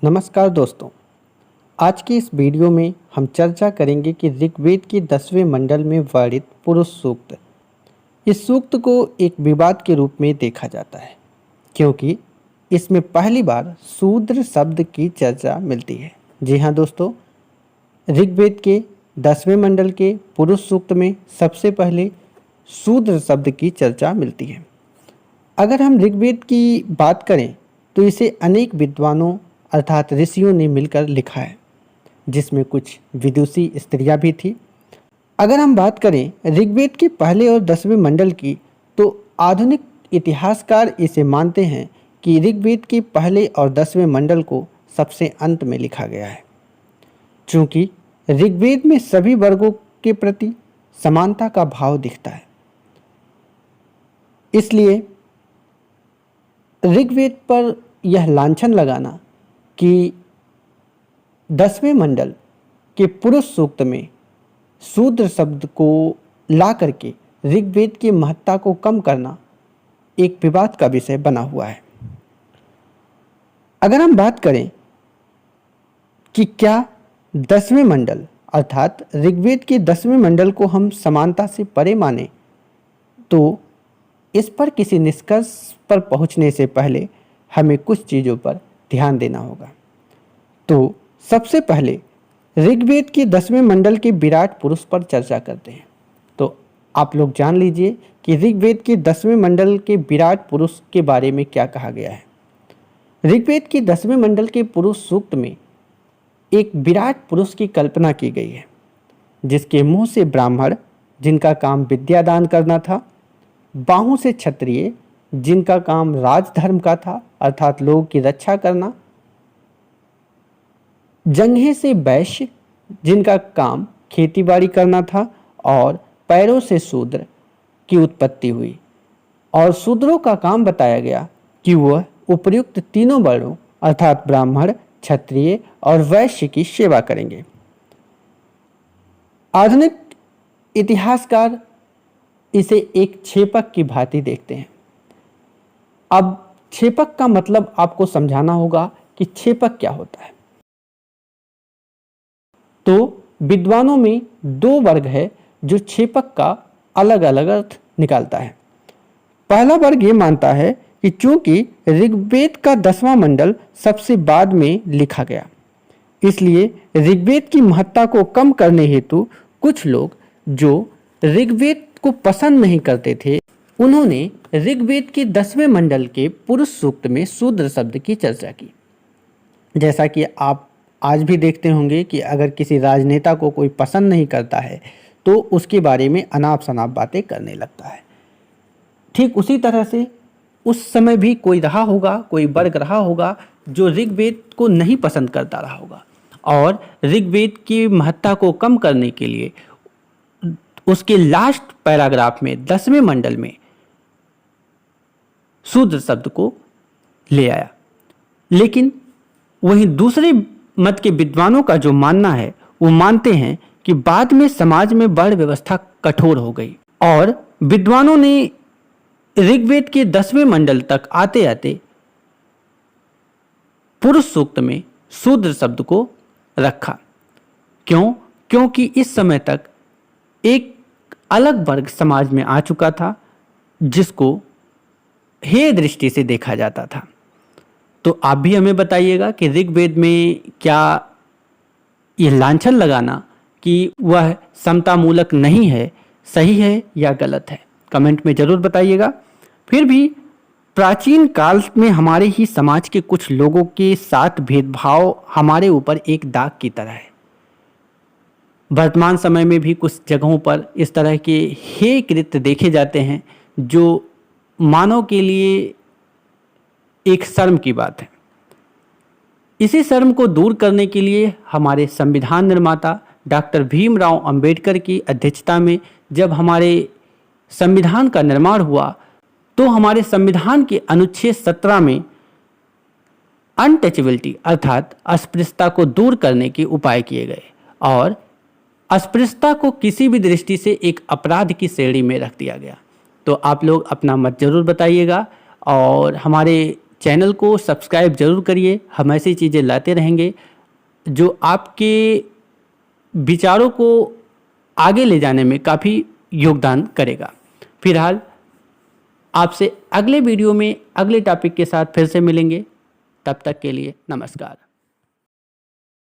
नमस्कार दोस्तों। आज की इस वीडियो में हम चर्चा करेंगे कि ऋग्वेद के 10वें मंडल में वर्णित पुरुष सूक्त। इस सूक्त को एक विवाद के रूप में देखा जाता है क्योंकि इसमें पहली बार शूद्र शब्द की चर्चा मिलती है। जी हाँ दोस्तों, ऋग्वेद के 10वें मंडल के पुरुष सूक्त में सबसे पहले शूद्र शब्द की चर्चा मिलती है। अगर हम ऋग्वेद की बात करें तो इसे अनेक विद्वानों अर्थात ऋषियों ने मिलकर लिखा है, जिसमें कुछ विदुषी स्त्रियां भी थी। अगर हम बात करें ऋग्वेद के पहले और 10वें मंडल की, तो आधुनिक इतिहासकार इसे मानते हैं कि ऋग्वेद के पहले और 10वें मंडल को सबसे अंत में लिखा गया है। चूँकि ऋग्वेद में सभी वर्गों के प्रति समानता का भाव दिखता है, इसलिए ऋग्वेद पर यह लांछन लगाना कि 10वें मंडल के पुरुष सूक्त में शूद्र शब्द को ला करके ऋग्वेद की महत्ता को कम करना एक विवाद का विषय बना हुआ है। अगर हम बात करें कि क्या 10वें मंडल अर्थात ऋग्वेद के 10वें मंडल को हम समानता से परे माने, तो इस पर किसी निष्कर्ष पर पहुंचने से पहले हमें कुछ चीज़ों पर ध्यान देना होगा। तो सबसे पहले ऋग्वेद के 10वें मंडल के विराट पुरुष पर चर्चा करते हैं। तो आप लोग जान लीजिए कि ऋग्वेद के 10वें मंडल के विराट पुरुष के बारे में क्या कहा गया है। ऋग्वेद के 10वें मंडल के पुरुष सूक्त में एक विराट पुरुष की कल्पना की गई है, जिसके मुंह से ब्राह्मण जिनका काम विद्यादान करना था, बाहों से क्षत्रिय जिनका काम राजधर्म का था अर्थात लोगों की रक्षा करना, जंघे से वैश्य जिनका काम खेतीबाड़ी करना था, और पैरों से शूद्र की उत्पत्ति हुई। और शूद्रों का काम बताया गया कि वह उपर्युक्त तीनों वर्णों अर्थात ब्राह्मण, क्षत्रिय और वैश्य की सेवा करेंगे। आधुनिक इतिहासकार इसे एक छेपक की भांति देखते हैं। अब छेपक का मतलब आपको समझाना होगा कि छेपक क्या होता है। तो विद्वानों में दो वर्ग है जो छेपक का अलग अलग अर्थ निकालता है। पहला वर्ग ये मानता है कि चूंकि ऋग्वेद का 10वां मंडल सबसे बाद में लिखा गया, इसलिए ऋग्वेद की महत्ता को कम करने हेतु कुछ लोग जो ऋग्वेद को पसंद नहीं करते थे, उन्होंने ऋग्वेद के 10वें मंडल के पुरुष सूक्त में शूद्र शब्द की चर्चा की। जैसा कि आप आज भी देखते होंगे कि अगर किसी राजनेता को कोई पसंद नहीं करता है तो उसके बारे में अनाप शनाप बातें करने लगता है। ठीक उसी तरह से उस समय भी कोई रहा होगा, कोई वर्ग रहा होगा जो ऋग्वेद को नहीं पसंद करता रहा होगा, और ऋग्वेद की महत्ता को कम करने के लिए उसके लास्ट पैराग्राफ में 10वें मंडल में शूद्र शब्द को ले आया। लेकिन वहीं दूसरे मत के विद्वानों का जो मानना है, वो मानते हैं कि बाद में समाज में वर्ण व्यवस्था कठोर हो गई और विद्वानों ने ऋग्वेद के 10वें मंडल तक आते आते पुरुष सूक्त में शूद्र शब्द को रखा। क्योंकि इस समय तक एक अलग वर्ग समाज में आ चुका था जिसको हेय दृष्टि से देखा जाता था। तो आप भी हमें बताइएगा कि ऋग्वेद में क्या ये लांछन लगाना कि वह समतामूलक नहीं है सही है या गलत है, कमेंट में ज़रूर बताइएगा। फिर भी प्राचीन काल में हमारे ही समाज के कुछ लोगों के साथ भेदभाव हमारे ऊपर एक दाग की तरह है। वर्तमान समय में भी कुछ जगहों पर इस तरह के हेय कृत्य देखे जाते हैं जो मानव के लिए एक शर्म की बात है। इसी शर्म को दूर करने के लिए हमारे संविधान निर्माता डॉक्टर भीमराव अंबेडकर की अध्यक्षता में जब हमारे संविधान का निर्माण हुआ, तो हमारे संविधान के अनुच्छेद 17 में अनटचेबिलिटी अर्थात अस्पृश्यता को दूर करने के उपाय किए गए और अस्पृश्यता को किसी भी दृष्टि से एक अपराध की श्रेणी में रख दिया गया। तो आप लोग अपना मत जरूर बताइएगा और हमारे चैनल को सब्सक्राइब जरूर करिए। हम ऐसी चीज़ें लाते रहेंगे जो आपके विचारों को आगे ले जाने में काफ़ी योगदान करेगा। फिलहाल आपसे अगले वीडियो में अगले टॉपिक के साथ फिर से मिलेंगे। तब तक के लिए नमस्कार।